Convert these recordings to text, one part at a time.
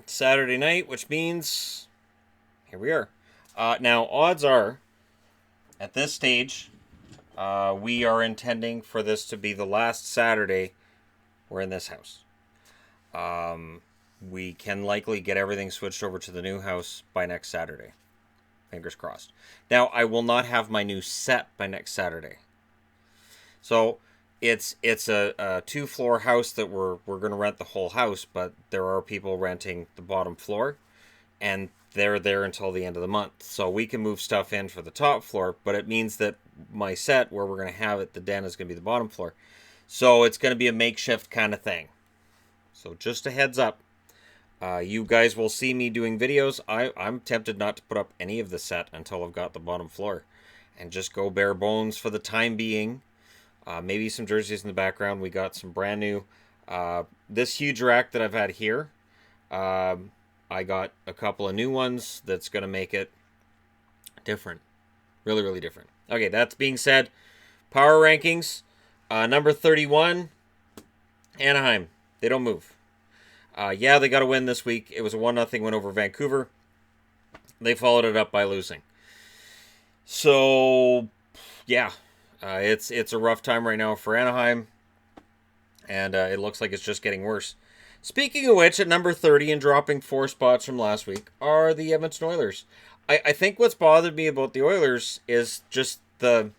Saturday night, which means here we are. Now, odds are, at this stage, we are intending for this to be the last Saturday we're in this house. We can likely get everything switched over to the new house by next Saturday. Fingers crossed. Now, I will not have my new set by next Saturday. So, it's a 2-floor house that we're going to rent the whole house, but there are people renting the bottom floor, and they're there until the end of the month. So we can move stuff in for the top floor, but it means that my set, where we're going to have it, the den, is going to be the bottom floor. So it's going to be a makeshift kind of thing. So just a heads up. You guys will see me doing videos. I'm tempted not to put up any of the set until I've got the bottom floor, and just go bare bones for the time being. Maybe some jerseys in the background. We got some brand new. This huge rack that I've had here, I got a couple of new ones that's going to make it different. Really, really different. Okay, that's being said, power rankings. Number 31, Anaheim. They don't move. Yeah, they got a win this week. It was a 1-0 win over Vancouver. They followed it up by losing. So, yeah, it's a rough time right now for Anaheim, and it looks like it's just getting worse. Speaking of which, at number 30 and dropping 4 spots from last week are the Edmonton Oilers. I think what's bothered me about the Oilers is just the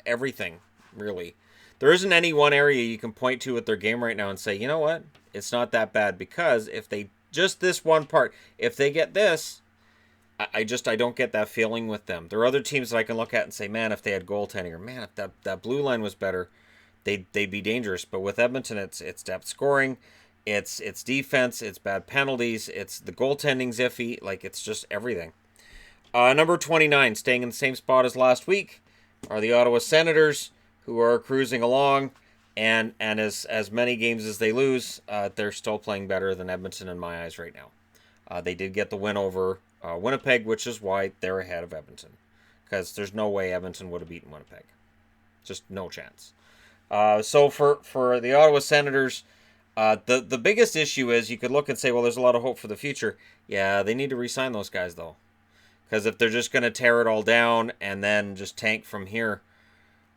everything, really. There isn't any one area you can point to with their game right now and say, you know what, it's not that bad, because if they, just this one part, if they get this, I don't get that feeling with them. There are other teams that I can look at and say, man, if they had goaltending, or man, if that blue line was better, they'd be dangerous. But with Edmonton, it's depth scoring, it's defense, it's bad penalties, it's the goaltending's iffy, like it's just everything. Number 29, staying in the same spot as last week, are the Ottawa Senators, who are cruising along, and as many games as they lose, they're still playing better than Edmonton in my eyes right now. They did get the win over Winnipeg, which is why they're ahead of Edmonton, because there's no way Edmonton would have beaten Winnipeg. Just no chance. So for the Ottawa Senators, the biggest issue is you could look and say, well, there's a lot of hope for the future. Yeah, they need to re-sign those guys, though. Because if they're just going to tear it all down and then just tank from here,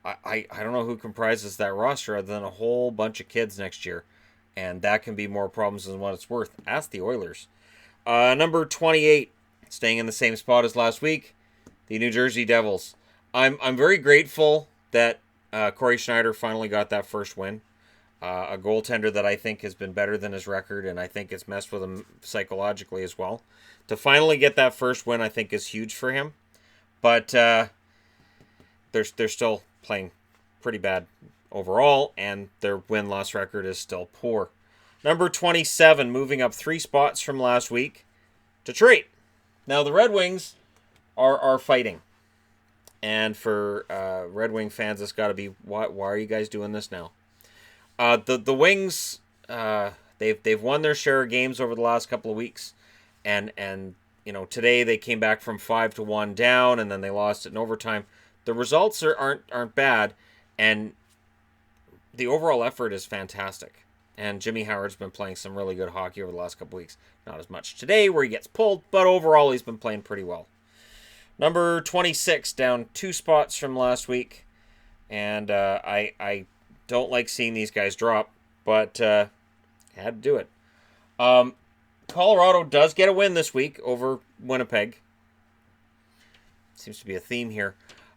I don't know who comprises that roster other than a whole bunch of kids next year. And that can be more problems than what it's worth. Ask the Oilers. Number 28, staying in the same spot as last week, the New Jersey Devils. I'm very grateful that Corey Schneider finally got that first win. A goaltender that I think has been better than his record, and I think it's messed with him psychologically as well. To finally get that first win, I think, is huge for him. But they're still playing pretty bad overall, and their win-loss record is still poor. Number 27, moving up 3 spots from last week, Detroit. Now, the Red Wings are fighting. And for Red Wing fans, it's got to be, why are you guys doing this now? The Wings, they've won their share of games over the last couple of weeks, and you know, today they came back from 5-1 down, and then they lost it in overtime. The results aren't bad, and the overall effort is fantastic. And Jimmy Howard's been playing some really good hockey over the last couple of weeks. Not as much today where he gets pulled, but overall he's been playing pretty well. Number 26, down 2 spots from last week. And I don't like seeing these guys drop, but had to do it. Colorado does get a win this week over Winnipeg. Seems to be a theme here.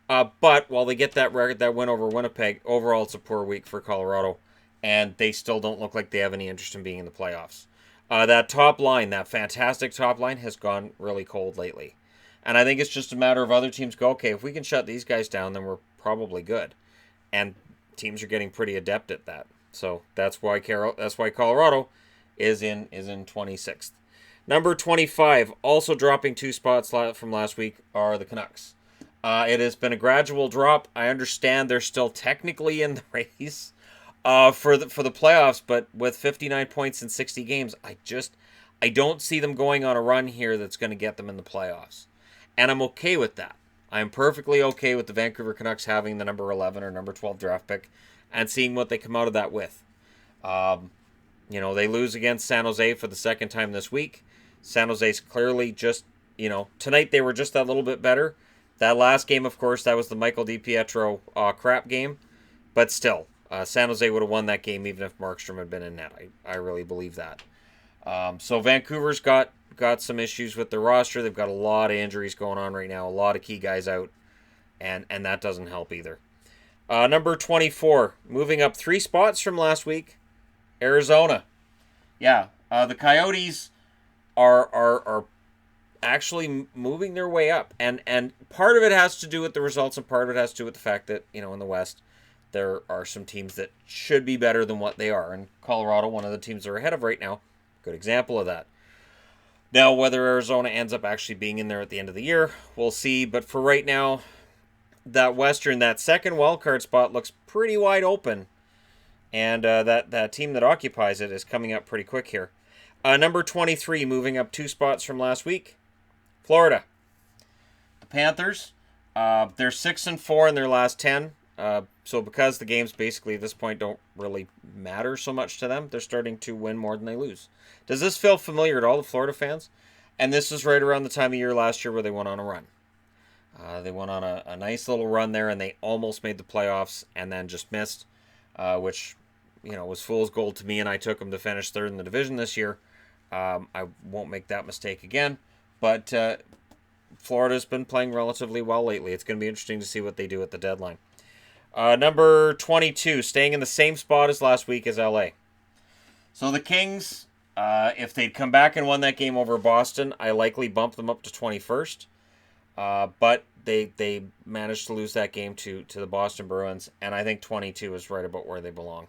But while they get that win over Winnipeg, overall it's a poor week for Colorado, and they still don't look like they have any interest in being in the playoffs. That top line, that fantastic top line, has gone really cold lately. And I think it's just a matter of other teams go, okay, if we can shut these guys down, then we're probably good. And teams are getting pretty adept at that. So that's why Colorado is in 26th. Number 25, also dropping 2 spots from last week, are the Canucks. It has been a gradual drop. I understand they're still technically in the race for the playoffs, but with 59 points in 60 games, I don't see them going on a run here that's going to get them in the playoffs. And I'm okay with that. I'm perfectly okay with the Vancouver Canucks having the number 11 or number 12 draft pick and seeing what they come out of that with. They lose against San Jose for the second time this week. San Jose's clearly just, tonight they were just a little bit better. That last game, of course, that was the Michael DiPietro crap game. But still, San Jose would have won that game even if Markstrom had been in net. I really believe that. So Vancouver's got some issues with their roster. They've got a lot of injuries going on right now. A lot of key guys out. And that doesn't help either. Number 24, moving up 3 spots from last week, Arizona. Yeah, the Coyotes are actually moving their way up. And part of it has to do with the results, and part of it has to do with the fact that, in the West, there are some teams that should be better than what they are. And Colorado, one of the teams they're ahead of right now, good example of that. Now, whether Arizona ends up actually being in there at the end of the year, we'll see. But for right now, that second wildcard spot looks pretty wide open. And that team that occupies it is coming up pretty quick here. Number 23, moving up 2 spots from last week, Florida. The Panthers, they're 6-4 in their last 10. So because the games basically at this point don't really matter so much to them, they're starting to win more than they lose. Does this feel familiar to all the Florida fans? And this is right around the time of year last year where they went on a run. They went on a nice little run there, and they almost made the playoffs and then just missed, which was fool's gold to me, and I took them to finish 3rd in the division this year. I won't make that mistake again, but Florida's been playing relatively well lately. It's going to be interesting to see what they do at the deadline. Number 22, staying in the same spot as last week, is LA. So the Kings, if they'd come back and won that game over Boston, I likely bump them up to 21st. But they managed to lose that game to the Boston Bruins, and I think 22 is right about where they belong.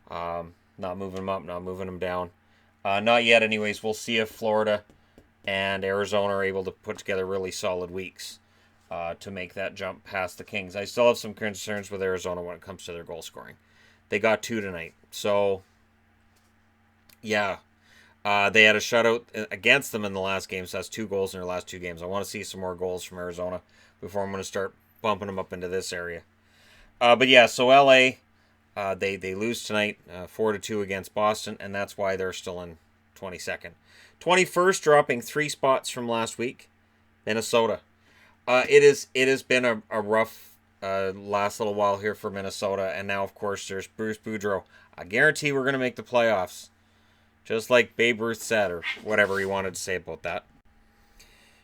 Not moving them up, not moving them down. Not yet anyways. We'll see if Florida and Arizona are able to put together really solid weeks to make that jump past the Kings. I still have some concerns with Arizona when it comes to their goal scoring. They got 2 tonight. So, yeah. They had a shutout against them in the last game, so that's 2 goals in their last 2 games. I want to see some more goals from Arizona before I'm going to start bumping them up into this area. But yeah, so LA, they lose tonight 4-2 against Boston, and that's why they're still in 22nd. 21st, dropping 3 spots from last week, Minnesota. It has been a rough last little while here for Minnesota, and now, of course, there's Bruce Boudreau. I guarantee we're going to make the playoffs. Just like Babe Ruth said, or whatever he wanted to say about that.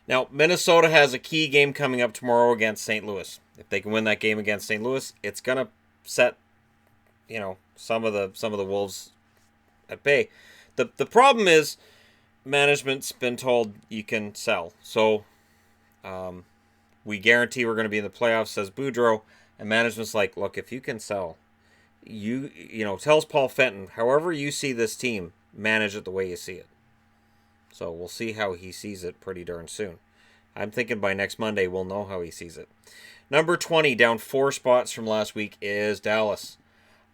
Now, Minnesota has a key game coming up tomorrow against St. Louis. If they can win that game against St. Louis, it's gonna set, some of the Wolves at bay. The problem is, management's been told you can sell. So, we guarantee we're going to be in the playoffs, says Boudreau, and management's like, look, if you can sell, tells Paul Fenton, however you see this team, manage it the way you see it. So we'll see how he sees it pretty darn soon. I'm thinking by next Monday we'll know how he sees it. Number 20, down 4 spots from last week, is Dallas.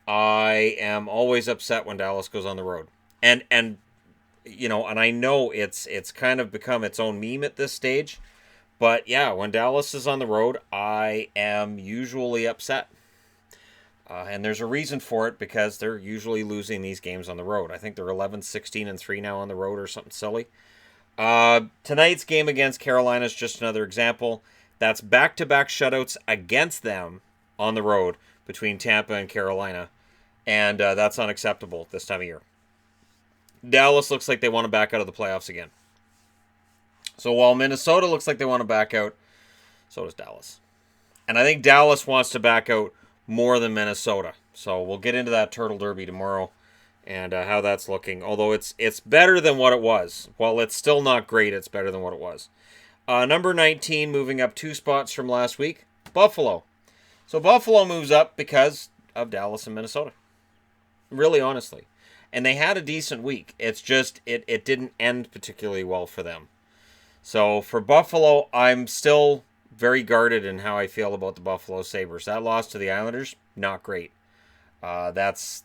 I am always upset when Dallas goes on the road. And I know it's kind of become its own meme at this stage. But yeah, when Dallas is on the road, I am usually upset. And there's a reason for it, because they're usually losing these games on the road. I think they're 11-16-3 now on the road or something silly. Tonight's game against Carolina is just another example. That's back-to-back shutouts against them on the road between Tampa and Carolina. And that's unacceptable this time of year. Dallas looks like they want to back out of the playoffs again. So while Minnesota looks like they want to back out, so does Dallas. And I think Dallas wants to back out more than Minnesota. So we'll get into that Turtle Derby tomorrow and how that's looking. Although it's better than what it was. While it's still not great, it's better than what it was. Number 19, moving up 2 spots from last week, Buffalo. So Buffalo moves up because of Dallas and Minnesota. Really, honestly. And they had a decent week. It's just, it didn't end particularly well for them. So for Buffalo, I'm still very guarded in how I feel about the Buffalo Sabres. That loss to the Islanders, not great. That's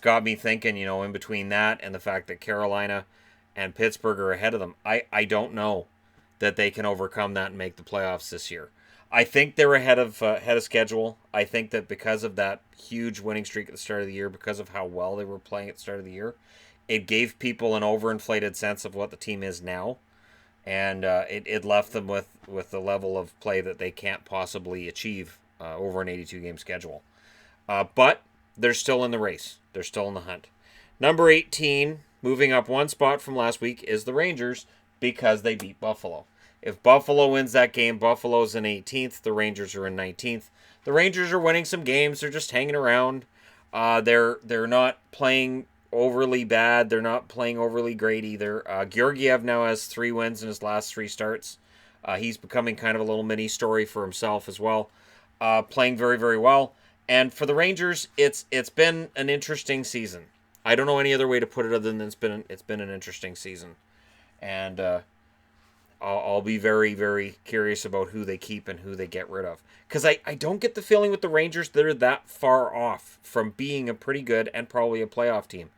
got me thinking, in between that and the fact that Carolina and Pittsburgh are ahead of them. I don't know that they can overcome that and make the playoffs this year. I think they're ahead of schedule. I think that because of that huge winning streak at the start of the year, because of how well they were playing at the start of the year, it gave people an overinflated sense of what the team is now, and it left them with the level of play that they can't possibly achieve over an 82-game schedule. But they're still in the race. They're still in the hunt. Number 18, moving up one spot from last week, is the Rangers because they beat Buffalo. If Buffalo wins that game, Buffalo's in 18th. The Rangers are in 19th. The Rangers are winning some games. They're just hanging around. They're not playing overly bad. They're not playing overly great either. Georgiev now has 3 wins in his last 3 starts. He's becoming kind of a little mini story for himself as well. Playing very, very well. And for the Rangers, it's been an interesting season. I don't know any other way to put it other than it's been an interesting season. And I'll be very, very curious about who they keep and who they get rid of. Because I don't get the feeling with the Rangers they're that far off from being a pretty good and probably a playoff team.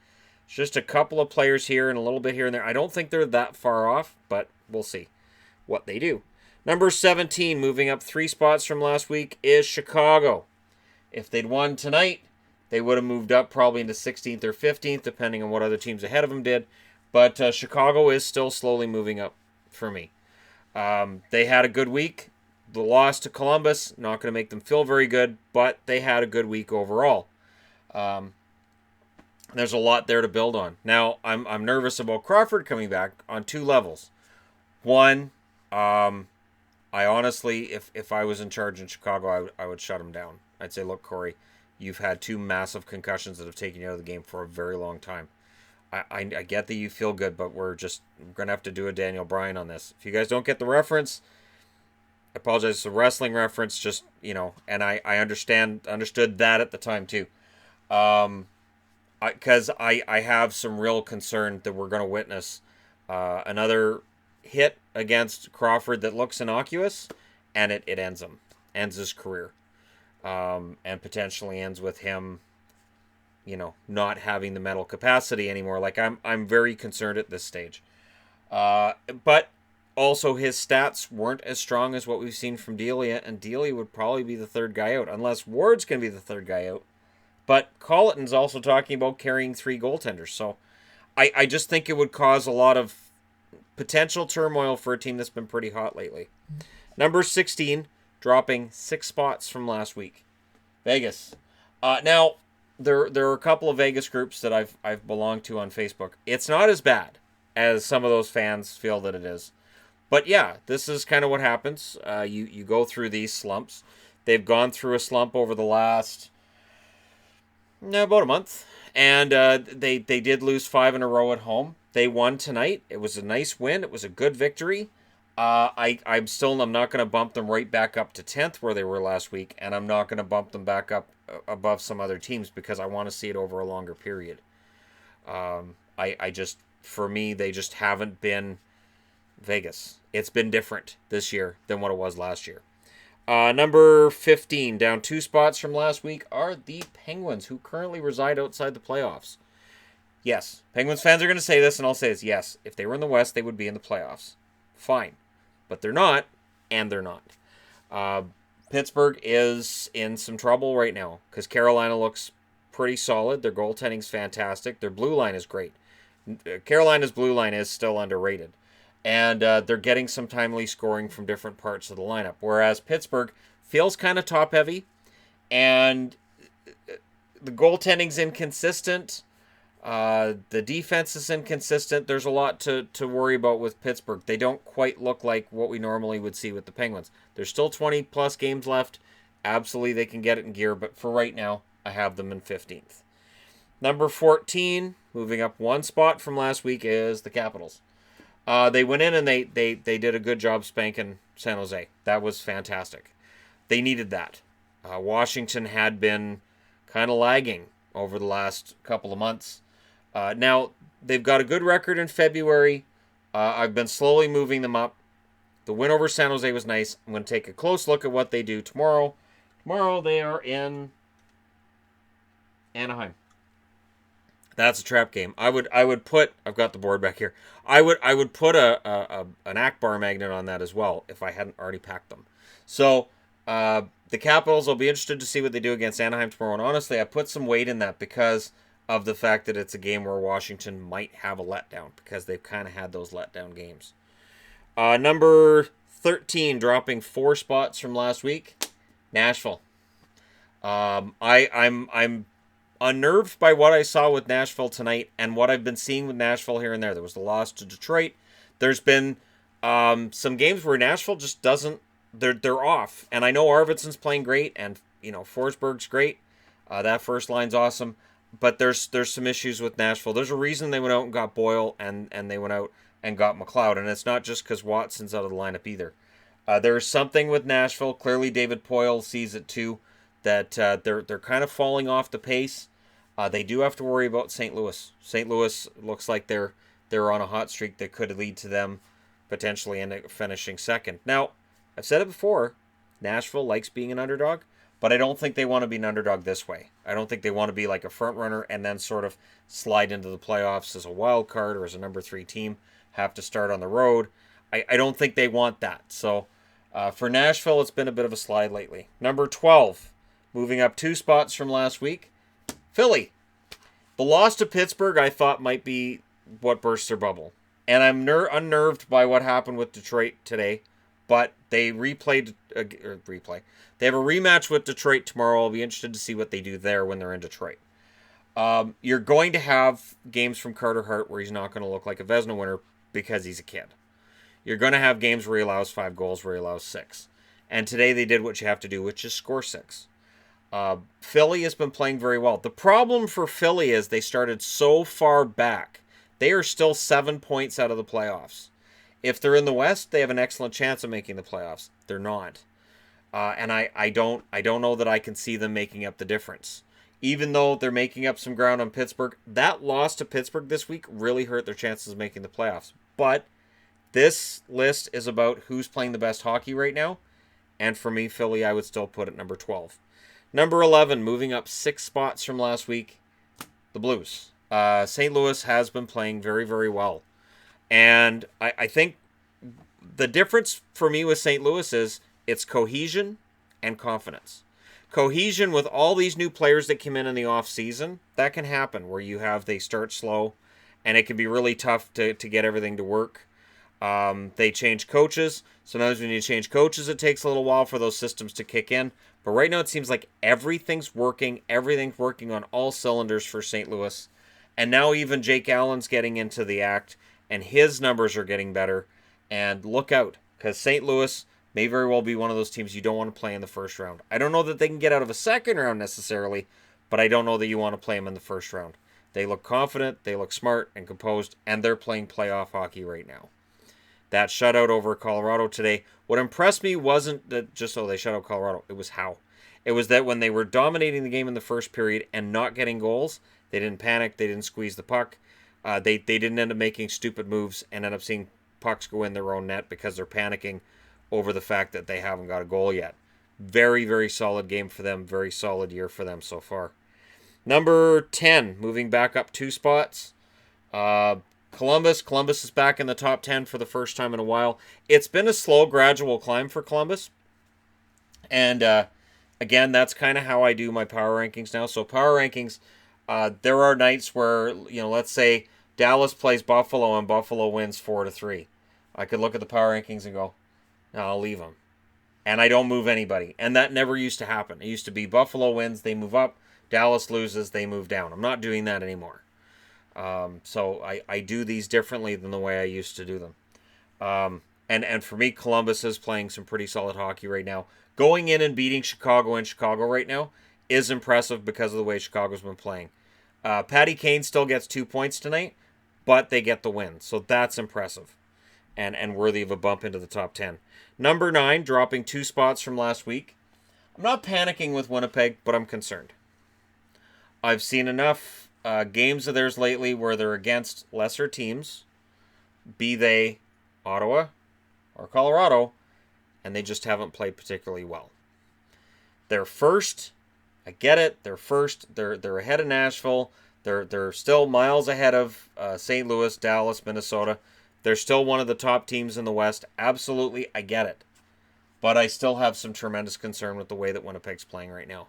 It's just a couple of players here and a little bit here and there. I don't think they're that far off, but we'll see what they do. Number 17, moving up 3 spots from last week, is Chicago. If they'd won tonight, they would have moved up probably into 16th or 15th, depending on what other teams ahead of them did. But Chicago is still slowly moving up for me. They had a good week. The loss to Columbus, not going to make them feel very good, but they had a good week overall. There's a lot there to build on. Now, I'm nervous about Crawford coming back on 2 levels. One, I honestly, if I was in charge in Chicago, I would shut him down. I'd say, look, Corey, you've had 2 massive concussions that have taken you out of the game for a very long time. I get that you feel good, but we're going to have to do a Daniel Bryan on this. If you guys don't get the reference, I apologize. It's a wrestling reference, just, and I understood that at the time too. Because I have some real concern that we're going to witness another hit against Crawford that looks innocuous, and it ends him, ends his career, and potentially ends with him, not having the mental capacity anymore. Like I'm very concerned at this stage. But also his stats weren't as strong as what we've seen from Delia, and Delia would probably be the 3rd guy out, unless Ward's going to be the 3rd guy out. But Colleton's also talking about carrying 3 goaltenders, so I just think it would cause a lot of potential turmoil for a team that's been pretty hot lately. Number 16, dropping 6 spots from last week, Vegas. Now, there are a couple of Vegas groups that I've belonged to on Facebook. It's not as bad as some of those fans feel that it is. But yeah, this is kind of what happens. You go through these slumps. They've gone through a slump over the last about a month, and they did lose 5 in a row at home. They won tonight. It was a nice win. It was a good victory. I'm not going to bump them right back up to 10th where they were last week, and I'm not going to bump them back up above some other teams because I want to see it over a longer period. For me, they just haven't been Vegas. It's been different this year than what it was last year. Number 15, down 2 spots from last week, are the Penguins, who currently reside outside the playoffs. Yes, Penguins fans are going to say this, and I'll say this. Yes, if they were in the West, they would be in the playoffs. Fine. But they're not, and they're not. Pittsburgh is in some trouble right now because Carolina looks pretty solid. Their goaltending's fantastic. Their blue line is great. Carolina's blue line is still underrated. And they're getting some timely scoring from different parts of the lineup. Whereas Pittsburgh feels kind of top-heavy, and the goaltending's inconsistent. The defense is inconsistent. There's a lot to worry about with Pittsburgh. They don't quite look like what we normally would see with the Penguins. There's still 20-plus games left. Absolutely, they can get it in gear, but for right now, I have them in 15th. Number 14, moving up 1 spot from last week, is the Capitals. They went in and they did a good job spanking San Jose. That was fantastic. They needed that. Washington had been kind of lagging over the last couple of months. Now, they've got a good record in February. I've been slowly moving them up. The win over San Jose was nice. I'm going to take a close look at what they do tomorrow. Tomorrow they are in Anaheim. That's a trap game. I would put, I've got the board back here. I would put an Akbar magnet on that as well if I hadn't already packed them. So the Capitals, I'll be interested to see what they do against Anaheim tomorrow. And honestly, I put some weight in that because of the fact that it's a game where Washington might have a letdown because they've kind of had those letdown games. Number 13, dropping 4 spots from last week, Nashville. I'm unnerved by what I saw with Nashville tonight and what I've been seeing with Nashville here and there. There was the loss to Detroit. There's been some games where Nashville just doesn't. They're off, and I know Arvidsson's playing great, and Forsberg's great. That first line's awesome, but there's some issues with Nashville. There's a reason they went out and got Boyle, and they went out and got McLeod, and it's not just because Watson's out of the lineup either. There's something with Nashville. Clearly, David Poile sees it too, that they're kind of falling off the pace. They do have to worry about St. Louis. St. Louis looks like they're on a hot streak that could lead to them potentially finishing second. Now, I've said it before, Nashville likes being an underdog, but I don't think they want to be an underdog this way. I don't think they want to be like a front runner and then sort of slide into the playoffs as a wild card or as a number 3 team, have to start on the road. I don't think they want that. So for Nashville, it's been a bit of a slide lately. Number 12, moving up 2 spots from last week, Philly. The loss to Pittsburgh I thought might be what burst their bubble. And I'm unnerved by what happened with Detroit today. But they They have a rematch with Detroit tomorrow. I'll be interested to see what they do there when they're in Detroit. You're going to have games from Carter Hart where he's not going to look like a Vezina winner because he's a kid. You're going to have games where he allows 5 goals, where he allows 6. And today they did what you have to do, which is score 6. Philly has been playing very well. The problem for Philly is they started so far back. They are still 7 points out of the playoffs. If they're in the West, they have an excellent chance of making the playoffs. They're not. And I don't know that I can see them making up the difference. Even though they're making up some ground on Pittsburgh, that loss to Pittsburgh this week really hurt their chances of making the playoffs. But this list is about who's playing the best hockey right now. And for me, Philly, I would still put at number 12. Number 11, moving up 6 spots from last week, the Blues. St. Louis has been playing very, very well. And I think the difference for me with St. Louis is it's cohesion and confidence. Cohesion with all these new players that came in the offseason, that can happen where they start slow and it can be really tough to get everything to work. They change coaches. Sometimes when you change coaches, it takes a little while for those systems to kick in. But right now it seems like everything's working. Everything's working on all cylinders for St. Louis. And now even Jake Allen's getting into the act, and his numbers are getting better. And look out, because St. Louis may very well be one of those teams you don't want to play in the first round. I don't know that they can get out of a second round necessarily, but I don't know that you want to play them in the first round. They look confident, they look smart and composed, and they're playing playoff hockey right now. That shutout over Colorado today, what impressed me wasn't that just they shut out Colorado, it was how. It was that when they were dominating the game in the first period and not getting goals, they didn't panic, they didn't squeeze the puck. They didn't end up making stupid moves and end up seeing pucks go in their own net because they're panicking over the fact that they haven't got a goal yet. Very, very solid game for them. Very solid year for them so far. Number 10, moving back up 2 spots. Columbus. Columbus is back in the top 10 for the first time in a while. It's been a slow, gradual climb for Columbus. And again, that's kind of how I do my power rankings now. So power rankings, there are nights where, let's say Dallas plays Buffalo and Buffalo wins 4-3. I could look at the power rankings and go, no, I'll leave them. And I don't move anybody. And that never used to happen. It used to be Buffalo wins, they move up. Dallas loses, they move down. I'm not doing that anymore. So I do these differently than the way I used to do them. And for me, Columbus is playing some pretty solid hockey right now. Going in and beating Chicago in Chicago right now is impressive because of the way Chicago's been playing. Patty Kane still gets 2 points tonight, but they get the win. So that's impressive and worthy of a bump into the top 10. Number 9, dropping 2 spots from last week. I'm not panicking with Winnipeg, but I'm concerned. I've seen enough games of theirs lately where they're against lesser teams, be they Ottawa or Colorado, and they just haven't played particularly well. They're first. I get it. They're first. They're ahead of Nashville. They're still miles ahead of St. Louis, Dallas, Minnesota. They're still one of the top teams in the West. Absolutely, I get it. But I still have some tremendous concern with the way that Winnipeg's playing right now.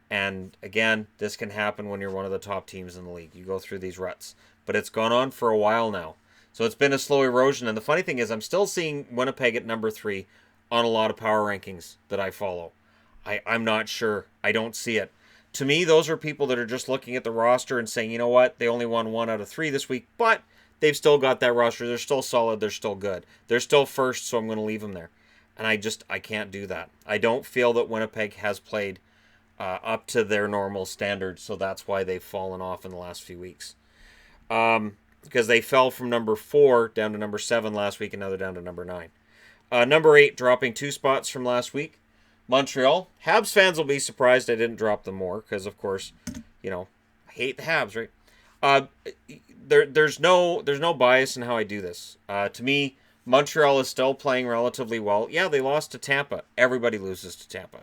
And again, this can happen when you're one of the top teams in the league. You go through these ruts. But it's gone on for a while now. So it's been a slow erosion. And the funny thing is, I'm still seeing Winnipeg at number 3 on a lot of power rankings that I follow. I'm not sure. I don't see it. To me, those are people that are just looking at the roster and saying, you know what, they only won 1 out of 3 this week, but they've still got that roster. They're still solid. They're still good. They're still first, so I'm going to leave them there. And I can't do that. I don't feel that Winnipeg has played up to their normal standards, so that's why they've fallen off in the last few weeks. Because they fell from number 4 down to number 7 last week, and now they're down to number 9. Number 8, dropping 2 spots from last week. Montreal. Habs fans will be surprised I didn't drop them more, because, of course, I hate the Habs, right? There's no bias in how I do this. To me, Montreal is still playing relatively well. Yeah, they lost to Tampa. Everybody loses to Tampa.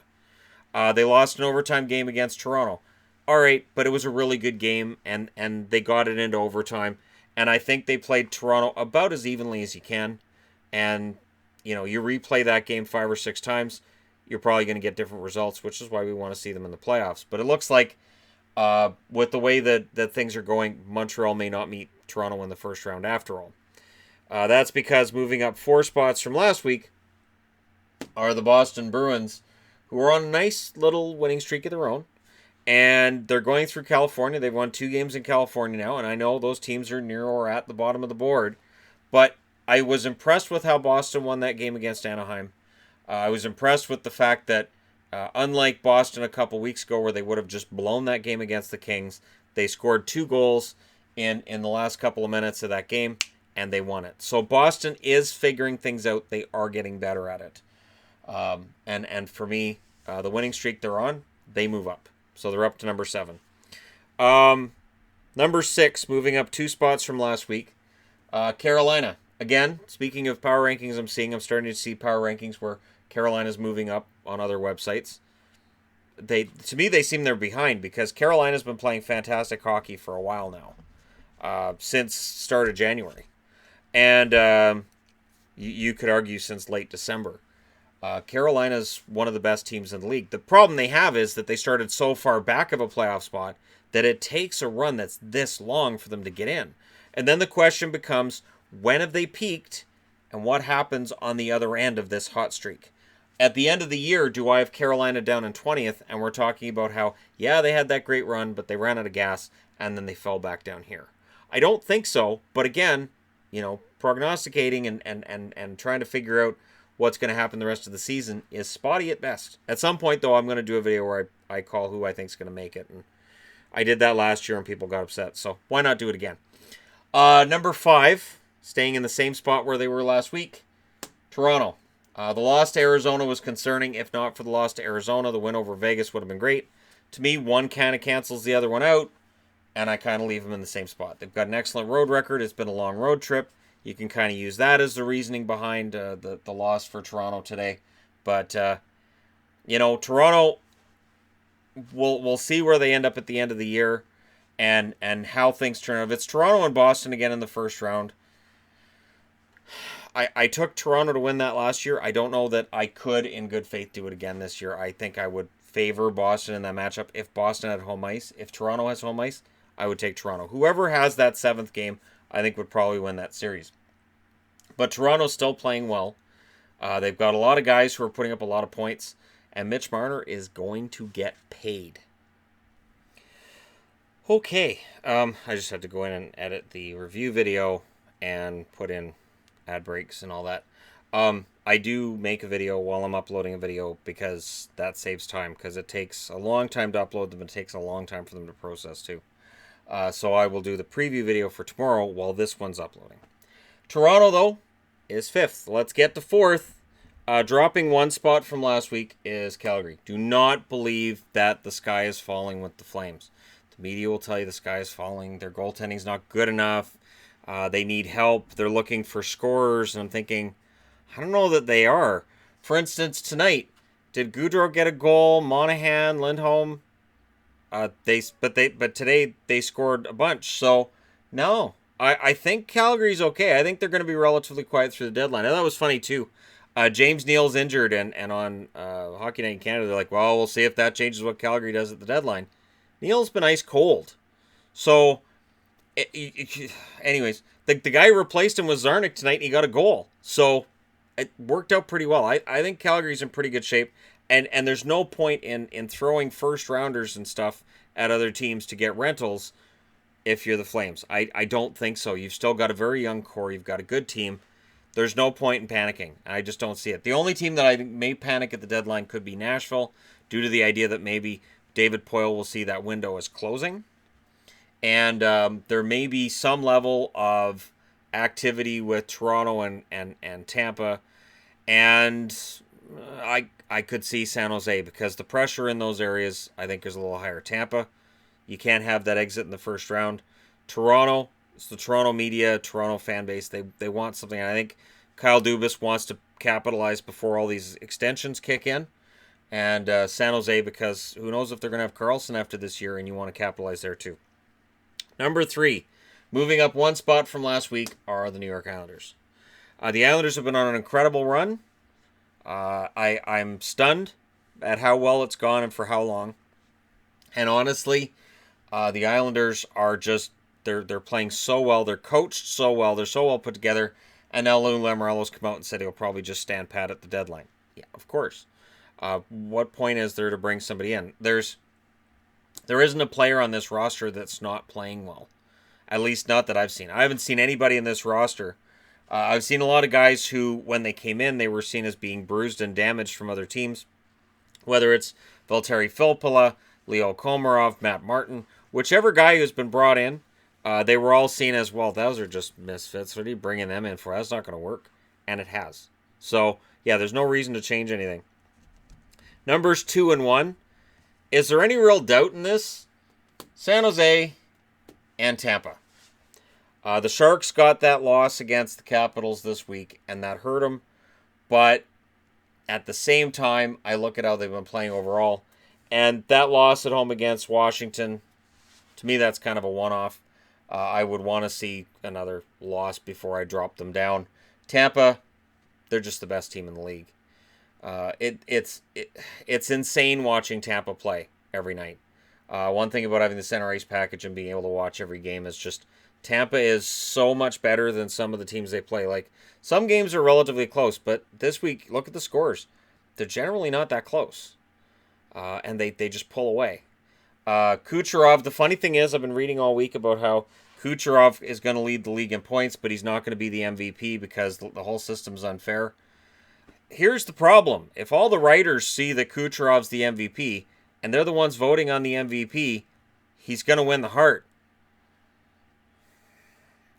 They lost an overtime game against Toronto. All right, but it was a really good game, and they got it into overtime. And I think they played Toronto about as evenly as you can. And, you replay that game 5 or 6 times, you're probably going to get different results, which is why we want to see them in the playoffs. But it looks like with the way that things are going, Montreal may not meet Toronto in the first round after all. That's because moving up 4 spots from last week are the Boston Bruins, who are on a nice little winning streak of their own. And they're going through California. They've won 2 games in California now, and I know those teams are near or at the bottom of the board. But I was impressed with how Boston won that game against Anaheim. I was impressed with the fact that, unlike Boston a couple weeks ago where they would have just blown that game against the Kings, they scored 2 goals in the last couple of minutes of that game, and they won it. So Boston is figuring things out. They are getting better at it. And for me, the winning streak they're on, they move up. So they're up to number 7. Number 6, moving up 2 spots from last week. Carolina. Again, speaking of power rankings I'm starting to see power rankings where Carolina's moving up on other websites. To me, they seem they're behind because Carolina's been playing fantastic hockey for a while now. Since start of January. And you could argue since late December. Carolina's one of the best teams in the league. The problem they have is that they started so far back of a playoff spot that it takes a run that's this long for them to get in. And then the question becomes, when have they peaked and what happens on the other end of this hot streak? At the end of the year, do I have Carolina down in 20th and we're talking about how, yeah, they had that great run, but they ran out of gas and then they fell back down here? I don't think so, but again, prognosticating and trying to figure out what's going to happen the rest of the season is spotty at best. At some point, though, I'm going to do a video where I call who I think is going to make it. And I did that last year and people got upset, so why not do it again? Number 5, staying in the same spot where they were last week, Toronto. The loss to Arizona was concerning. If not for the loss to Arizona, the win over Vegas would have been great. To me, one kind of cancels the other one out, and I kind of leave them in the same spot. They've got an excellent road record. It's been a long road trip. You can kind of use that as the reasoning behind the loss for Toronto today. But, Toronto, we'll see where they end up at the end of the year and how things turn out. If it's Toronto and Boston again in the first round, I took Toronto to win that last year. I don't know that I could, in good faith, do it again this year. I think I would favor Boston in that matchup if Boston had home ice. If Toronto has home ice, I would take Toronto. Whoever has that 7th game, I think would probably win that series. But Toronto's still playing well. They've got a lot of guys who are putting up a lot of points. And Mitch Marner is going to get paid. Okay. I just had to go in and edit the review video and put in ad breaks and all that. I do make a video while I'm uploading a video because that saves time. Because it takes a long time to upload them. It takes a long time for them to process too. So I will do the preview video for tomorrow while this one's uploading. Toronto, though, is 5th. Let's get to 4th. Dropping 1 spot from last week is Calgary. Do not believe that the sky is falling with the Flames. The media will tell you the sky is falling. Their goaltending's not good enough. They need help. They're looking for scorers. And I'm thinking, I don't know that they are. For instance, tonight, did Gaudreau get a goal? Monahan, Lindholm? But today they scored a bunch. So, no. I think Calgary's okay. I think they're going to be relatively quiet through the deadline. And that was funny, too. James Neal's injured, and on Hockey Night in Canada, they're like, well, we'll see if that changes what Calgary does at the deadline. Neal's been ice cold. So, anyways, the guy who replaced him was Zarnik tonight, and he got a goal. So, it worked out pretty well. I think Calgary's in pretty good shape, and there's no point in throwing first-rounders and stuff at other teams to get rentals if you're the Flames. I don't think so. You've still got a very young core. You've got a good team. There's no point in panicking. I just don't see it. The only team that I think may panic at the deadline could be Nashville, due to the idea that maybe David Poile will see that window as closing. And there may be some level of activity with Toronto and Tampa. And I could see San Jose, because the pressure in those areas, I think, is a little higher. Tampa, you can't have that exit in the first round. Toronto, it's the Toronto media, Toronto fan base. They want something. I think Kyle Dubas wants to capitalize before all these extensions kick in. And San Jose, because who knows if they're going to have Karlsson after this year, and you want to capitalize there too. Number 3, moving up one spot from last week, are the New York Islanders. The Islanders have been on an incredible run. I'm stunned at how well it's gone and for how long. And honestly, the Islanders are just, they're playing so well. They're coached so well. They're so well put together. And now Lou Lamoriello's come out and said he'll probably just stand pat at the deadline. Yeah, of course. What point is there to bring somebody in? There isn't a player on this roster that's not playing well. At least not that I've seen. I haven't seen anybody in this roster. I've seen a lot of guys who, when they came in, they were seen as being bruised and damaged from other teams. Whether it's Valtteri Filppula, Leo Komarov, Matt Martin, whichever guy who's been brought in, they were all seen as, well, those are just misfits. What are you bringing them in for? That's not going to work. And it has. So, yeah, there's no reason to change anything. Numbers 2 and 1. Is there any real doubt in this? San Jose and Tampa. The Sharks got that loss against the Capitals this week, and that hurt them. But at the same time, I look at how they've been playing overall. And that loss at home against Washington, to me, that's kind of a one-off. I would want to see another loss before I drop them down. Tampa, they're just the best team in the league. It's insane watching Tampa play every night. One thing about having the center ice package and being able to watch every game is just Tampa is so much better than some of the teams they play. Like, some games are relatively close, but this week, look at the scores. They're generally not that close. And they just pull away. Kucherov, the funny thing is, I've been reading all week about how Kucherov is going to lead the league in points, but he's not going to be the MVP because the whole system's unfair. Here's the problem. If all the writers see that Kucherov's the MVP, and they're the ones voting on the MVP, he's going to win the Hart.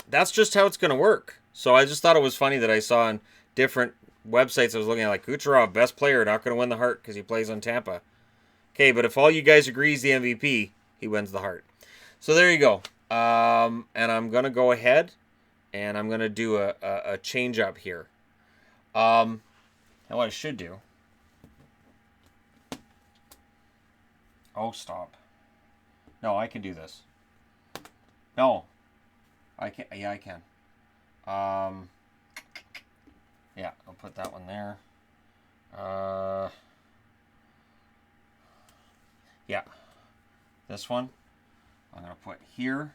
That's just how it's going to work. So I just thought it was funny that I saw on different websites I was looking at, like, Kucherov, best player, not going to win the Hart because he plays on Tampa. Okay, but if all you guys agree he's the MVP, he wins the Hart. So there you go. And I'm going to go ahead, and I'm going to do a change up here. And what I should do... Oh, stop. No, I can do this. No. I can. Yeah, I can. Yeah, I'll put that one there. Yeah. This one, I'm going to put here.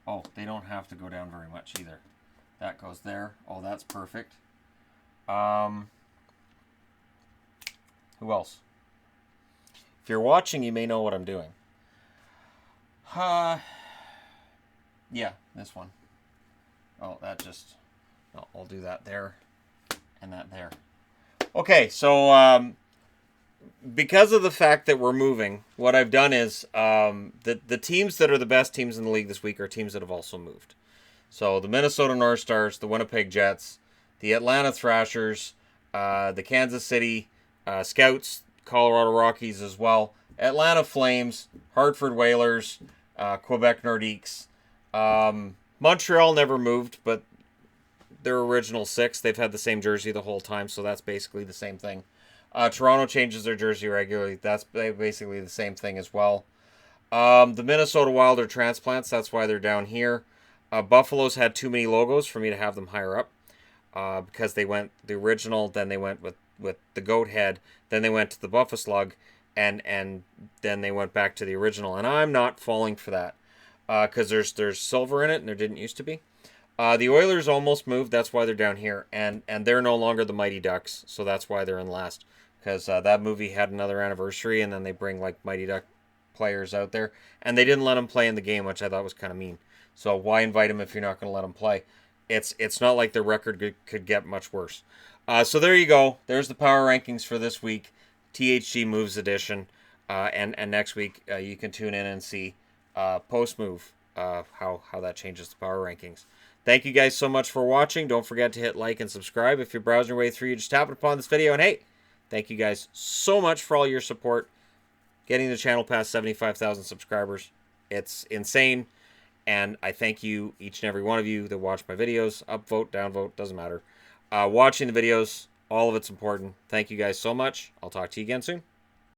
Oh, they don't have to go down very much either. That goes there. Oh, that's perfect. Who else? If you're watching, you may know what I'm doing. Yeah, this one. Oh, that just... No, I'll do that there and that there. Okay, so because of the fact that we're moving, what I've done is the teams that are the best teams in the league this week are teams that have also moved. So the Minnesota North Stars, the Winnipeg Jets, the Atlanta Thrashers, the Kansas City Scouts, Colorado Rockies as well, Atlanta Flames, Hartford Whalers, Quebec Nordiques. Montreal never moved, but their original 6, they've had the same jersey the whole time, so that's basically the same thing. Toronto changes their jersey regularly. That's basically the same thing as well. The Minnesota Wild are transplants. That's why they're down here. Buffalo's had too many logos for me to have them higher up. because they went the original, then they went with the goat head, then they went to the Buffa Slug, and then they went back to the original. And I'm not falling for that because there's silver in it, and there didn't used to be. The Oilers almost moved. That's why they're down here, and they're no longer the Mighty Ducks, so that's why they're in last. Because that movie had another anniversary, and then they bring like Mighty Duck players out there, and they didn't let them play in the game, which I thought was kind of mean. So why invite them if you're not going to let them play? It's not like their record could get much worse. So there you go. There's the power rankings for this week. THG Moves edition. And next week you can tune in and see post move how that changes the power rankings. Thank you guys so much for watching. Don't forget to hit like and subscribe. If you're browsing your way through, you just tap it upon this video. And hey, thank you guys so much for all your support. Getting the channel past 75,000 subscribers. It's insane. And I thank you, each and every one of you that watch my videos. Upvote, downvote, doesn't matter. Watching the videos, all of it's important. Thank you guys so much. I'll talk to you again soon.